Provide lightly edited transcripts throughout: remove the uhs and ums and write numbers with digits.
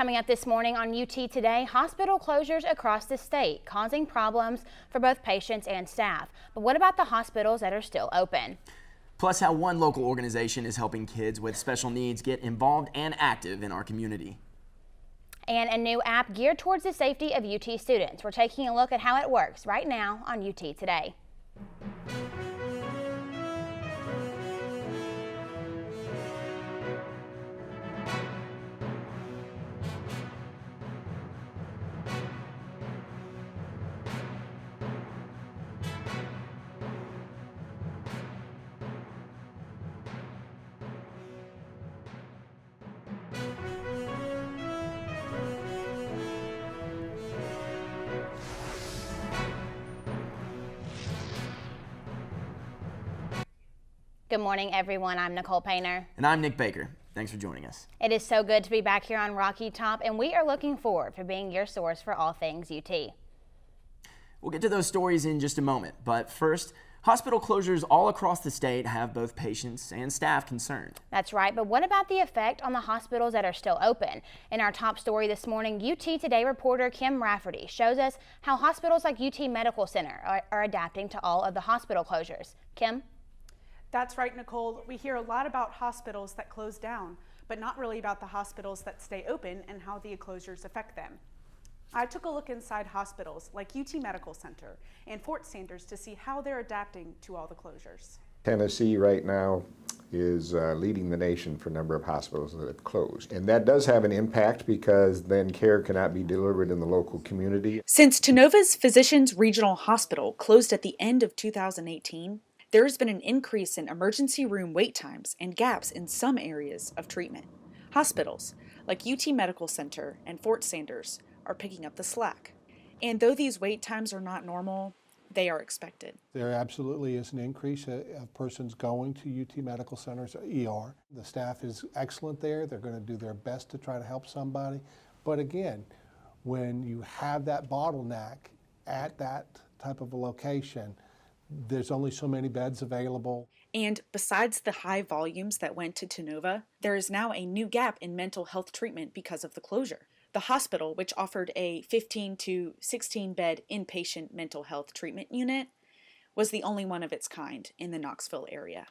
Coming up this morning on UT Today, hospital closures across the state causing problems for both patients and staff. But what about the hospitals that are still open? Plus, how one local organization is helping kids with special needs get involved and active in our community. And a new app geared towards the safety of UT students. We're taking a look at how it works right now on UT Today. Good morning, everyone. I'm Nicole Painter. And I'm Nick Baker. Thanks for joining us. It is so good to be back here on Rocky Top, and we are looking forward to being your source for all things UT. We'll get to those stories in just a moment, but first, hospital closures all across the state have both patients and staff concerned. That's right, but what about the effect on the hospitals that are still open? In our top story this morning, UT Today reporter Kim Rafferty shows us how hospitals like UT Medical Center are adapting to all of the hospital closures. Kim? That's right, Nicole. We hear a lot about hospitals that close down, but not really about the hospitals that stay open and how the closures affect them. I took a look inside hospitals like UT Medical Center and Fort Sanders to see how they're adapting to all the closures. Tennessee right now is leading the nation for a number of hospitals that have closed. And that does have an impact because then care cannot be delivered in the local community. Since Tenova's Physicians Regional Hospital closed at the end of 2018, there has been an increase in emergency room wait times and gaps in some areas of treatment. Hospitals like UT Medical Center and Fort Sanders are picking up the slack. And though these wait times are not normal, they are expected. There absolutely is an increase of persons going to UT Medical Center's ER. The staff is excellent there. They're going to do their best to try to help somebody. But again, when you have that bottleneck at that type of a location, there's only so many beds available. And besides the high volumes that went to Tenova, there is now a new gap in mental health treatment because of the closure. The hospital, which offered a 15 to 16 bed inpatient mental health treatment unit, was the only one of its kind in the Knoxville area.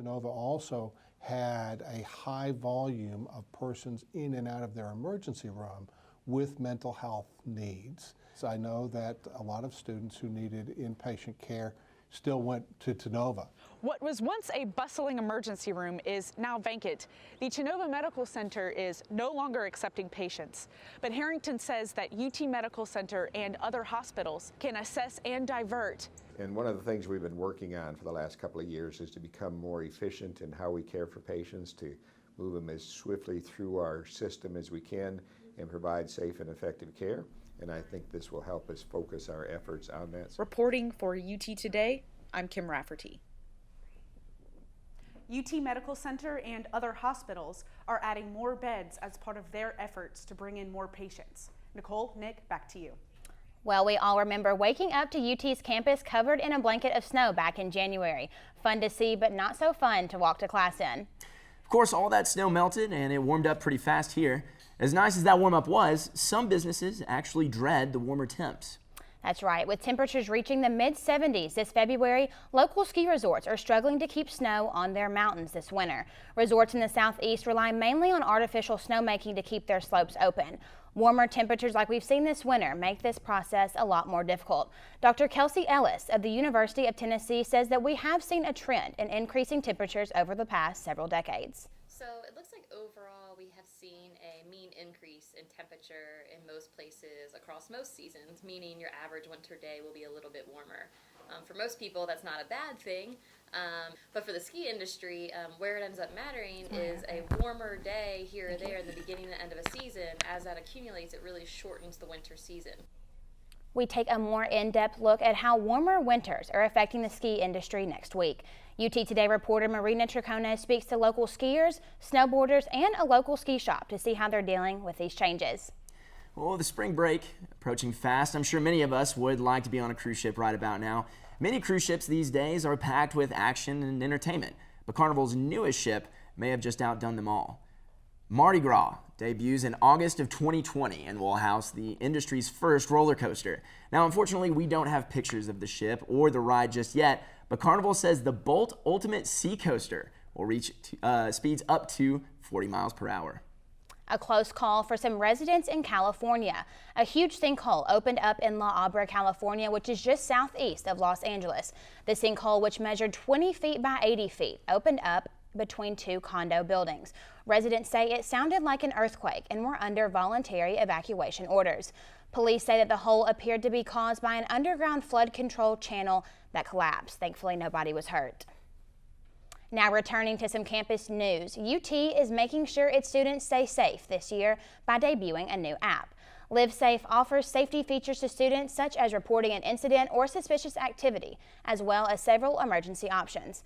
Tenova also had a high volume of persons in and out of their emergency room with mental health needs. So I know that a lot of students who needed inpatient care still went to Tenova. What was once a bustling emergency room is now vacant. The Tenova Medical Center is no longer accepting patients, but Harrington says that UT Medical Center and other hospitals can assess and divert. And one of the things we've been working on for the last couple of years is to become more efficient in how we care for patients, to move them as swiftly through our system as we can and provide safe and effective care. And I think this will help us focus our efforts on that. Reporting for UT Today, I'm Kim Rafferty. UT Medical Center and other hospitals are adding more beds as part of their efforts to bring in more patients. Nicole, Nick, back to you. Well, we all remember waking up to UT's campus covered in a blanket of snow back in January. Fun to see, but not so fun to walk to class in. Of course, all that snow melted and it warmed up pretty fast here. As nice as that warm up was, some businesses actually dread the warmer temps. That's right. With temperatures reaching the mid-70s this February, local ski resorts are struggling to keep snow on their mountains this winter. Resorts in the southeast rely mainly on artificial snowmaking to keep their slopes open. Warmer temperatures like we've seen this winter make this process a lot more difficult. Dr. Kelsey Ellis of the University of Tennessee says that we have seen a trend in increasing temperatures over the past several decades. So it looks like overall we have seen a mean increase in temperature in most places across most seasons, meaning your average winter day will be a little bit warmer. For most people, that's not a bad thing, but for the ski industry, where it ends up mattering is a warmer day here or there in the beginning and end of a season. As that accumulates, it really shortens the winter season. We take a more in-depth look at how warmer winters are affecting the ski industry next week. UT Today reporter Marina Tricone speaks to local skiers, snowboarders, and a local ski shop to see how they're dealing with these changes. Well, the spring break approaching fast. I'm sure many of us would like to be on a cruise ship right about now. Many cruise ships these days are packed with action and entertainment, but Carnival's newest ship may have just outdone them all. Mardi Gras debuts in August of 2020 and will house the industry's first roller coaster. Now, unfortunately, we don't have pictures of the ship or the ride just yet, but Carnival says the Bolt Ultimate Sea Coaster will reach speeds up to 40 miles per hour. A close call for some residents in California. A huge sinkhole opened up in La Habra, California, which is just southeast of Los Angeles. The sinkhole, which measured 20 feet by 80 feet, opened up between two condo buildings. Residents say it sounded like an earthquake and were under voluntary evacuation orders. Police say that the hole appeared to be caused by an underground flood control channel that collapsed. Thankfully, nobody was hurt. Now returning to some campus news, UT is making sure its students stay safe this year by debuting a new app. LiveSafe offers safety features to students such as reporting an incident or suspicious activity, as well as several emergency options.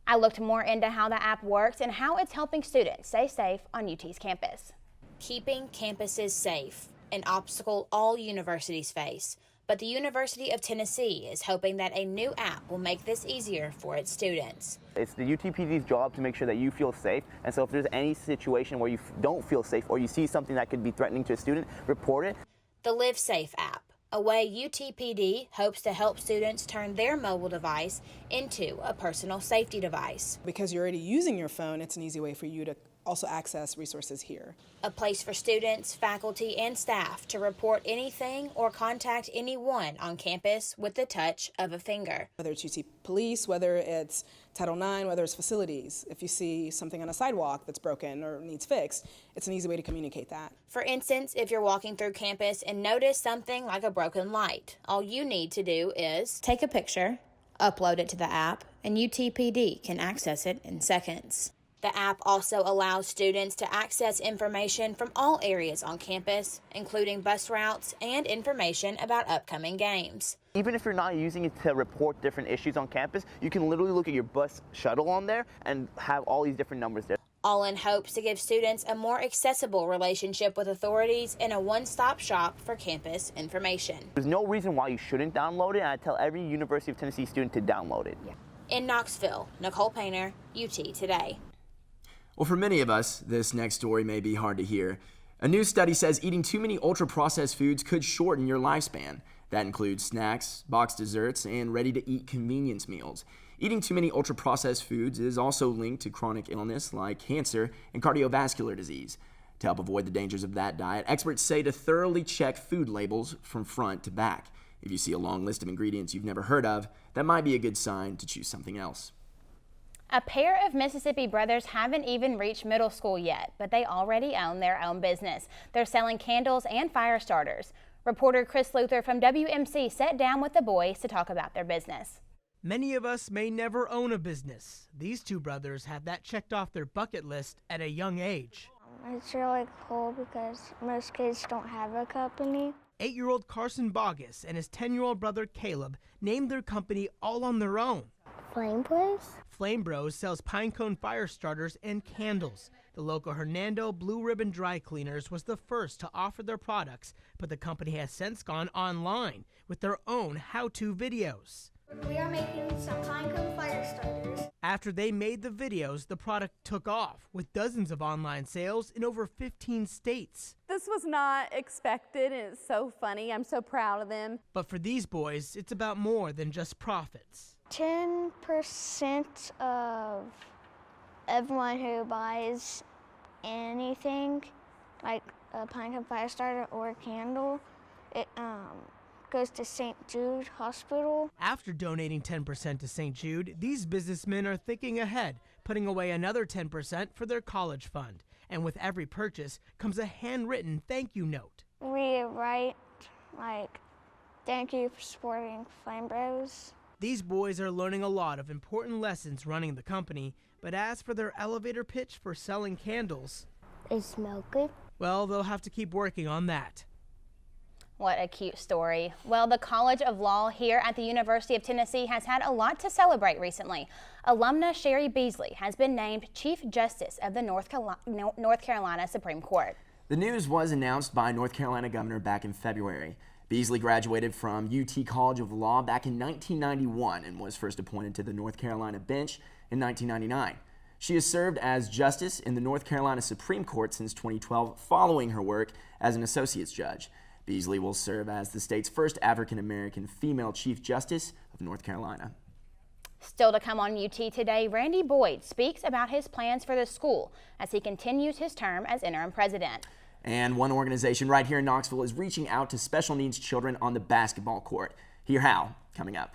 I looked more into how the app works and how it's helping students stay safe on UT's campus. Keeping campuses safe, an obstacle all universities face. But the University of Tennessee is hoping that a new app will make this easier for its students. It's the UTPD's job to make sure that you feel safe, and so if there's any situation where you don't feel safe or you see something that could be threatening to a student, report it. The LiveSafe app, a way UTPD hopes to help students turn their mobile device into a personal safety device. Because you're already using your phone, it's an easy way for you to also access resources here. A place for students, faculty, and staff to report anything or contact anyone on campus with the touch of a finger. Whether it's UT Police, whether it's Title IX, whether it's facilities. If you see something on a sidewalk that's broken or needs fixed, it's an easy way to communicate that. For instance, if you're walking through campus and notice something like a broken light, all you need to do is take a picture, upload it to the app, and UTPD can access it in seconds. The app also allows students to access information from all areas on campus, including bus routes and information about upcoming games. Even if you're not using it to report different issues on campus, you can literally look at your bus shuttle on there and have all these different numbers there. All in hopes to give students a more accessible relationship with authorities and a one-stop shop for campus information. There's no reason why you shouldn't download it, and I tell every University of Tennessee student to download it. In Knoxville, Nicole Painter, UT Today. Well, for many of us, this next story may be hard to hear. A new study says eating too many ultra-processed foods could shorten your lifespan. That includes snacks, boxed desserts, and ready-to-eat convenience meals. Eating too many ultra-processed foods is also linked to chronic illness like cancer and cardiovascular disease. To help avoid the dangers of that diet, experts say to thoroughly check food labels from front to back. If you see a long list of ingredients you've never heard of, that might be a good sign to choose something else. A pair of Mississippi brothers haven't even reached middle school yet, but they already own their own business. They're selling candles and fire starters. Reporter Chris Luther from WMC sat down with the boys to talk about their business. Many of us may never own a business. These two brothers have that checked off their bucket list at a young age. It's really cool because most kids don't have a company. 8-year-old Carson Bogus and his 10-year-old brother Caleb named their company all on their own. Flame Bros? Flame Bros sells pine cone fire starters and candles. The local Hernando Blue Ribbon Dry Cleaners was the first to offer their products, but the company has since gone online with their own how-to videos. We are making some pine cone fire starters. After they made the videos, the product took off with dozens of online sales in over 15 states. This was not expected, and it's so funny. I'm so proud of them. But for these boys, it's about more than just profits. 10% of everyone who buys anything, like a pine cone fire starter or a candle, it goes to St. Jude Hospital. After donating 10% to St. Jude, these businessmen are thinking ahead, putting away another 10% for their college fund. And with every purchase comes a handwritten thank you note. We write, like, thank you for supporting Flame Bros. These boys are learning a lot of important lessons running the company, but as for their elevator pitch for selling candles, they smell good. Well, they'll have to keep working on that. What a cute story. Well, the College of Law here at the University of Tennessee has had a lot to celebrate recently. Alumna Sherry Beasley has been named Chief Justice of the North Carolina Supreme Court. The news was announced by North Carolina Governor back in February. Beasley graduated from UT College of Law back in 1991 and was first appointed to the North Carolina bench in 1999. She has served as justice in the North Carolina Supreme Court since 2012, following her work as an associate's judge. Beasley will serve as the state's first African-American female Chief Justice of North Carolina. Still to come on UT Today, Randy Boyd speaks about his plans for the school as he continues his term as interim president. And one organization right here in Knoxville is reaching out to special needs children on the basketball court. Hear how, coming up.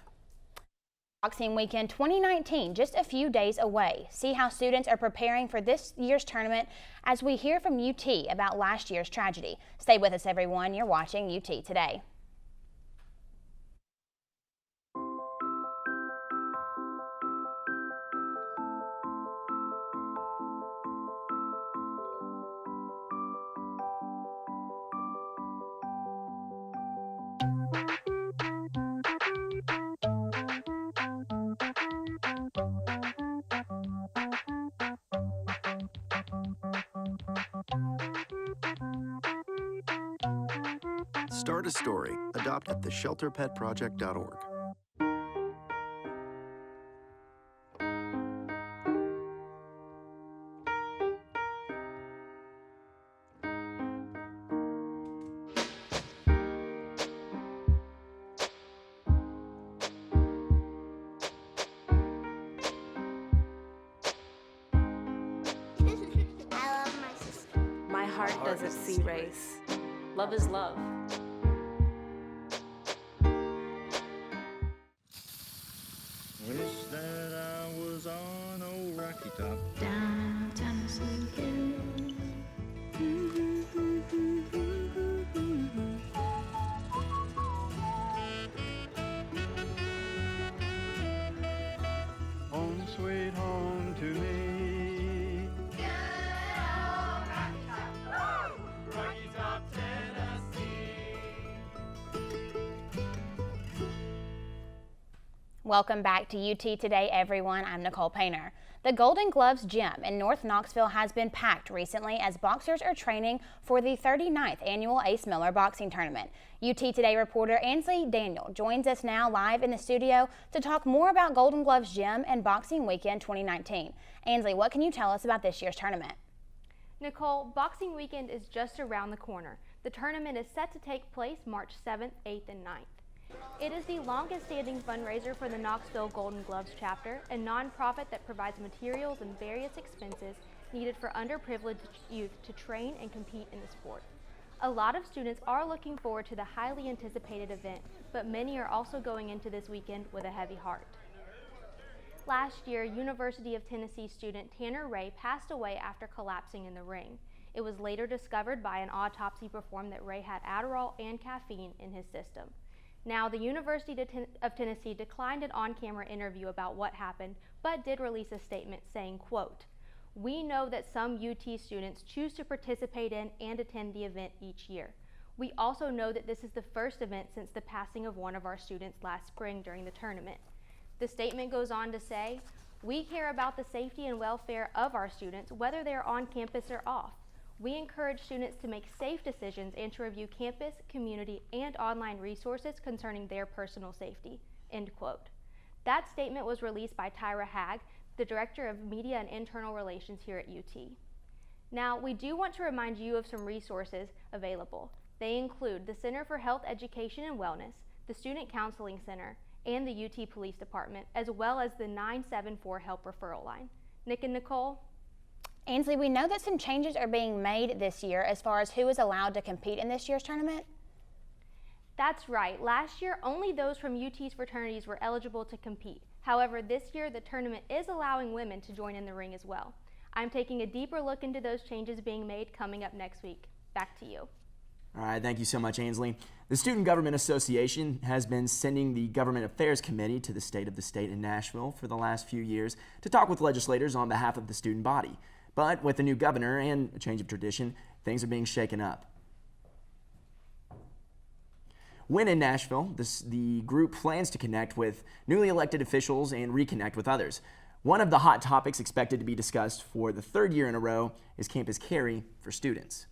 Boxing Weekend 2019, just a few days away. See how students are preparing for this year's tournament as we hear from UT about last year's tragedy. Stay with us, everyone. You're watching UT Today. Start a story. Adopt at theshelterpetproject.org. My heart doesn't see race. Love is love. Wish that I was on old Rocky Top. Down Tennessee Hills. Home sweet home to me. Good old Rocky Top. Rocky Top, Tennessee. Welcome back to UT Today, everyone. I'm Nicole Painter. The Golden Gloves Gym in North Knoxville has been packed recently as boxers are training for the 39th annual Ace Miller Boxing Tournament. UT Today reporter Ansley Daniel joins us now live in the studio to talk more about Golden Gloves Gym and Boxing Weekend 2019. Ansley, what can you tell us about this year's tournament? Nicole, Boxing Weekend is just around the corner. The tournament is set to take place March 7th, 8th, and 9th. It is the longest standing fundraiser for the Knoxville Golden Gloves chapter, a nonprofit that provides materials and various expenses needed for underprivileged youth to train and compete in the sport. A lot of students are looking forward to the highly anticipated event, but many are also going into this weekend with a heavy heart. Last year, University of Tennessee student Tanner Ray passed away after collapsing in the ring. It was later discovered by an autopsy performed that Ray had Adderall and caffeine in his system. Now, the University of Tennessee declined an on-camera interview about what happened, but did release a statement saying, quote, "We know that some UT students choose to participate in and attend the event each year. We also know that this is the first event since the passing of one of our students last spring during the tournament." The statement goes on to say, "We care about the safety and welfare of our students, whether they're on campus or off. We encourage students to make safe decisions and to review campus, community, and online resources concerning their personal safety." End quote. That statement was released by Tyra Hagg, the Director of Media and Internal Relations here at UT. Now, we do want to remind you of some resources available. They include the Center for Health Education and Wellness, the Student Counseling Center, and the UT Police Department, as well as the 974 Help Referral Line. Nick and Nicole? Ansley, we know that some changes are being made this year as far as who is allowed to compete in this year's tournament. That's right. Last year, only those from UT's fraternities were eligible to compete. However, this year, the tournament is allowing women to join in the ring as well. I'm taking a deeper look into those changes being made coming up next week. Back to you. All right, thank you so much, Ansley. The Student Government Association has been sending the Government Affairs Committee to the state in Nashville for the last few years to talk with legislators on behalf of the student body. But with the new governor and a change of tradition, things are being shaken up. When in Nashville, the group plans to connect with newly elected officials and reconnect with others. One of the hot topics expected to be discussed for the third year in a row is campus carry for students.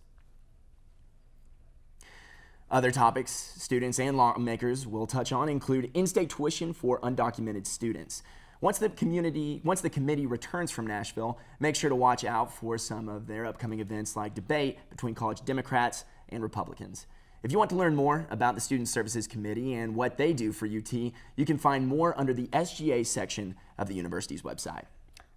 Other topics students and lawmakers will touch on include in-state tuition for undocumented students. Once the committee returns from Nashville, make sure to watch out for some of their upcoming events like debate between college Democrats and Republicans. If you want to learn more about the Student Services Committee and what they do for UT, you can find more under the SGA section of the university's website.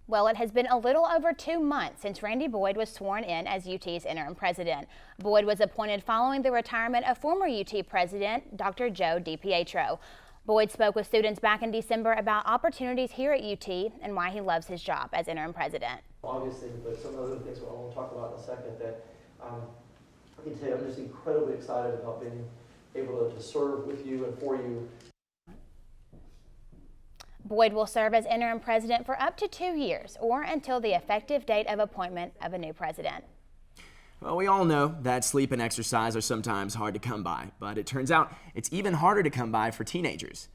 Well, it has been a little over 2 months since Randy Boyd was sworn in as UT's interim president. Boyd was appointed following the retirement of former UT president, Dr. Joe DiPietro. Boyd spoke with students back in December about opportunities here at UT and why he loves his job as interim president. Obviously, but some of the things I want to talk about in a second that I can tell you I'm just incredibly excited about being able to serve with you and for you. Boyd will serve as interim president for up to 2 years or until the effective date of appointment of a new president. Well, we all know that sleep and exercise are sometimes hard to come by, but it turns out it's even harder to come by for teenagers.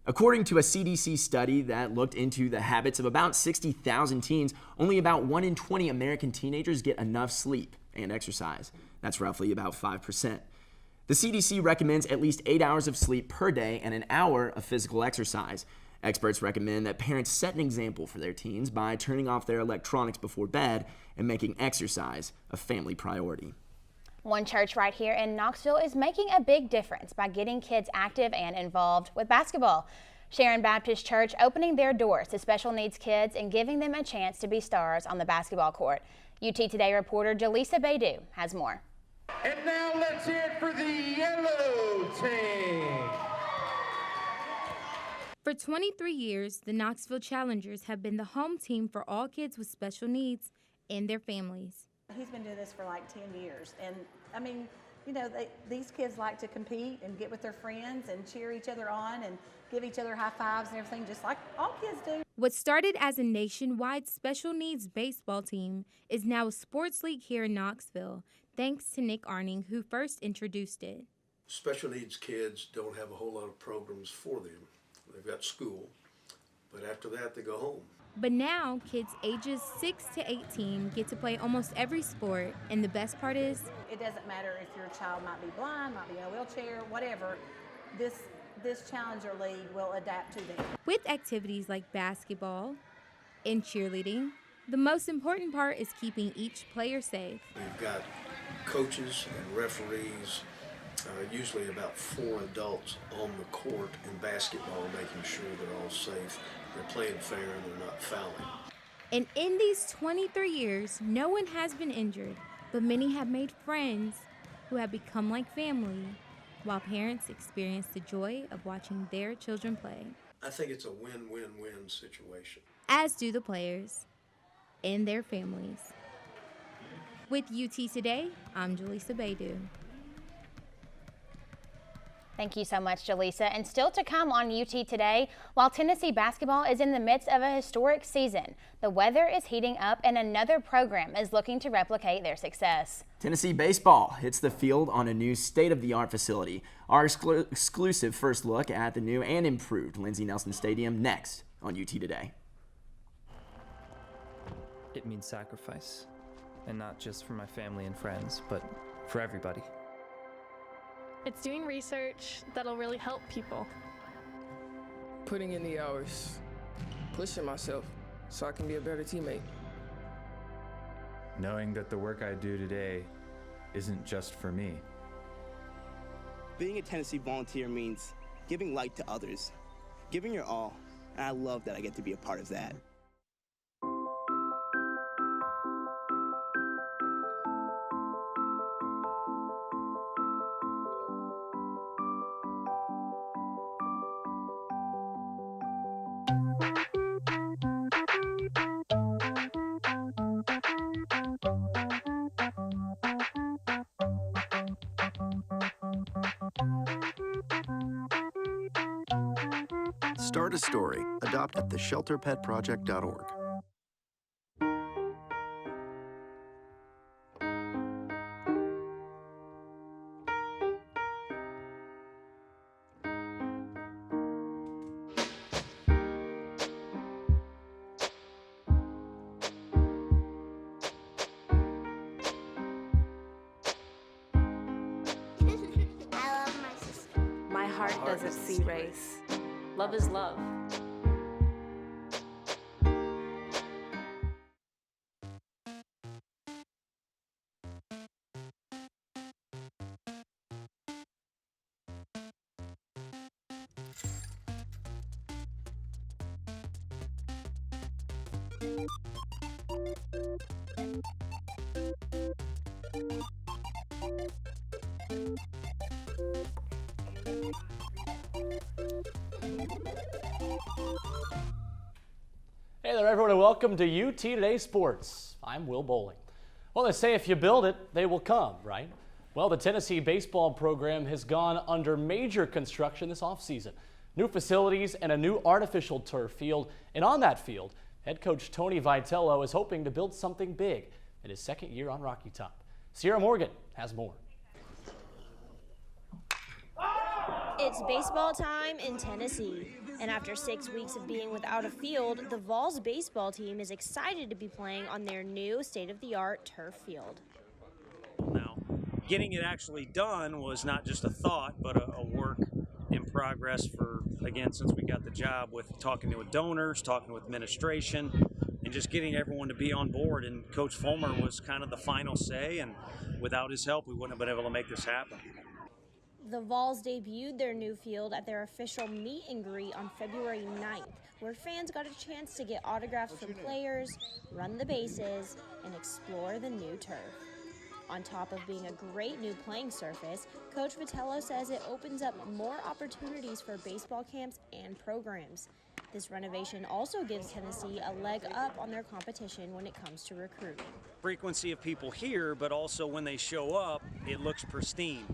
According to a CDC study that looked into the habits of about 60,000 teens, only about 1 in 20 American teenagers get enough sleep and exercise. That's roughly about 5%. The CDC recommends at least 8 hours of sleep per day and an hour of physical exercise. Experts recommend that parents set an example for their teens by turning off their electronics before bed and making exercise a family priority. One church right here in Knoxville is making a big difference by getting kids active and involved with basketball. Sharon Baptist Church opening their doors to special needs kids and giving them a chance to be stars on the basketball court. UT Today reporter Jaleesa Baidu has more. And now let's hear it for the yellow team. For 23 years, the Knoxville Challengers have been the home team for all kids with special needs and their families. He's been doing this for like 10 years. And I mean, you know, these kids like to compete and get with their friends and cheer each other on and give each other high fives and everything, just like all kids do. What started as a nationwide special needs baseball team is now a sports league here in Knoxville, thanks to Nick Arning, who first introduced it. Special needs kids don't have a whole lot of programs for them. They've got school, but after that they go home. But now, kids ages 6 to 18 get to play almost every sport, and the best part is, it doesn't matter if your child might be blind, might be in a wheelchair, whatever, this Challenger League will adapt to them. with activities like basketball and cheerleading, the most important part is keeping each player safe. We've got coaches and referees, usually about 4 adults on the court in basketball, making sure they're all safe, they're playing fair, and they're not fouling. And in these 23 years, no one has been injured, but many have made friends who have become like family, while parents experience the joy of watching their children play. I think it's a win-win-win situation. As do the players and their families. With UT Today, I'm Jaleesa Baidu. Thank you so much, Jaleesa. And still to come on UT Today, while Tennessee basketball is in the midst of a historic season, the weather is heating up and another program is looking to replicate their success. Tennessee baseball hits the field on a new state-of-the-art facility. Our exclusive first look at the new and improved Lindsey Nelson Stadium next on UT Today. It means sacrifice, and not just for my family and friends, but for everybody. It's doing research that'll really help people. Putting in the hours, pushing myself so I can be a better teammate. Knowing that the work I do today isn't just for me. Being a Tennessee volunteer means giving light to others, giving your all, and I love that I get to be a part of that. Start a story. Adopt at theshelterpetproject.org. My heart doesn't see race. Love is love. Hey there, everyone, and welcome to UT Today Sports. I'm Will Bowling. Well, they say if you build it, they will come, right? Well, the Tennessee baseball program has gone under major construction this offseason. New facilities and a new artificial turf field. And on that field, head coach Tony Vitello is hoping to build something big in his second year on Rocky Top. Sierra Morgan has more. It's baseball time in Tennessee, and after 6 weeks of being without a field, the Vols baseball team is excited to be playing on their new state-of-the-art turf field. Now, getting it actually done was not just a thought, but a work in progress for, again, since we got the job, with talking with donors, talking with administration, and just getting everyone to be on board. And Coach Fulmer was kind of the final say, and without his help, we wouldn't have been able to make this happen. The Vols debuted their new field at their official meet and greet on February 9th, where fans got a chance to get autographs from players, run the bases, and explore the new turf. On top of being a great new playing surface, Coach Vitello says it opens up more opportunities for baseball camps and programs. This renovation also gives Tennessee a leg up on their competition when it comes to recruiting. Frequency of people here, but also when they show up, it looks pristine.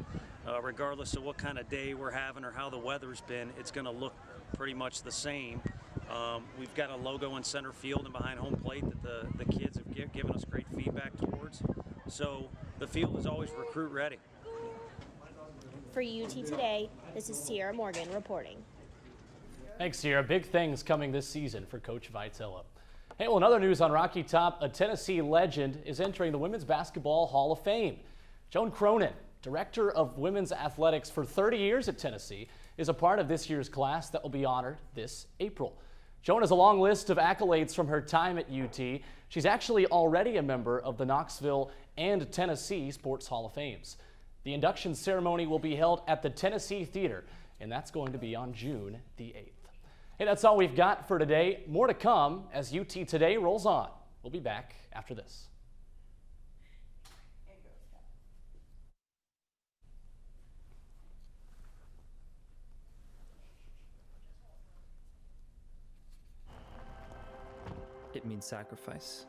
Regardless of what kind of day we're having or how the weather's been, it's going to look pretty much the same. We've got a logo in center field and behind home plate that the kids have given us great feedback towards. So the field is always recruit ready. For UT Today, this is Sierra Morgan reporting. Thanks, Sierra. Big things coming this season for Coach Vitello. Hey, well, in other news on Rocky Top, a Tennessee legend is entering the Women's Basketball Hall of Fame. Joan Cronin, Director of Women's Athletics for 30 years at Tennessee, is a part of this year's class that will be honored this April. Joan has a long list of accolades from her time at UT. She's actually already a member of the Knoxville and Tennessee Sports Hall of Fames. The induction ceremony will be held at the Tennessee Theater, and that's going to be on June the 8th. Hey, that's all we've got for today. More to come as UT Today rolls on. We'll be back after this. It means sacrifice,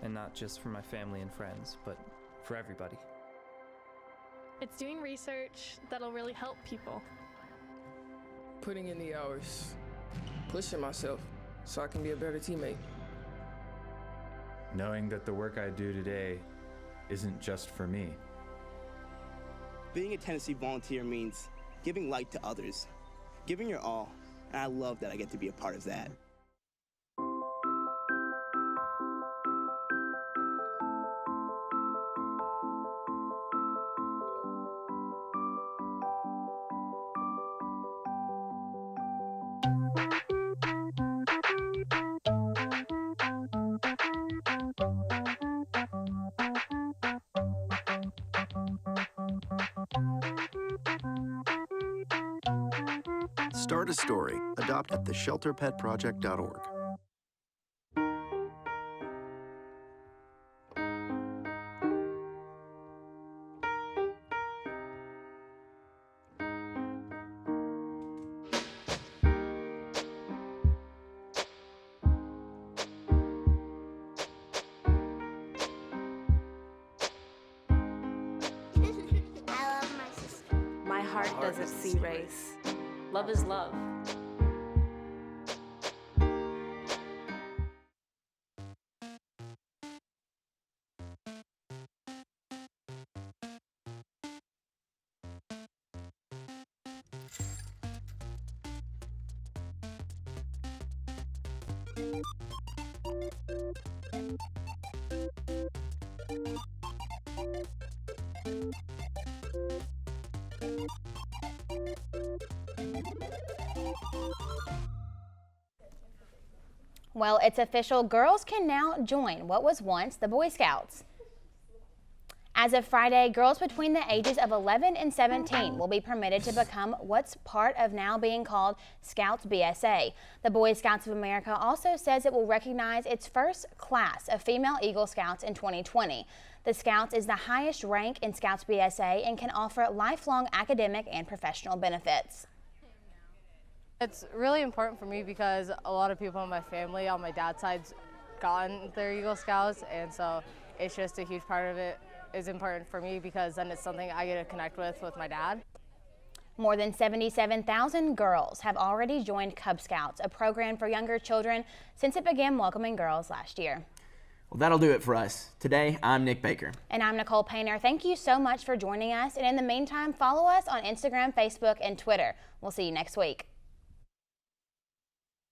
and not just for my family and friends, but for everybody. It's doing research that'll really help people. Putting in the hours, pushing myself so I can be a better teammate. Knowing that the work I do today isn't just for me. Being a Tennessee volunteer means giving light to others, giving your all, and I love that I get to be a part of that. Start a story. Adopt at theshelterpetproject.org. My heart doesn't see race. Love is love. Well, it's official. Girls can now join what was once the Boy Scouts. As of Friday, girls between the ages of 11 and 17 will be permitted to become what's part of now being called Scouts BSA. The Boy Scouts of America also says it will recognize its first class of female Eagle Scouts in 2020. The Scouts is the highest rank in Scouts BSA and can offer lifelong academic and professional benefits. It's really important for me because a lot of people in my family on my dad's side's gotten their Eagle Scouts, and so it's just a huge part of it is important for me because then it's something I get to connect with my dad. More than 77,000 girls have already joined Cub Scouts, a program for younger children, since it began welcoming girls last year. Well, that'll do it for us. Today, I'm Nick Baker. And I'm Nicole Painter. Thank you so much for joining us. And in the meantime, follow us on Instagram, Facebook, and Twitter. We'll see you next week.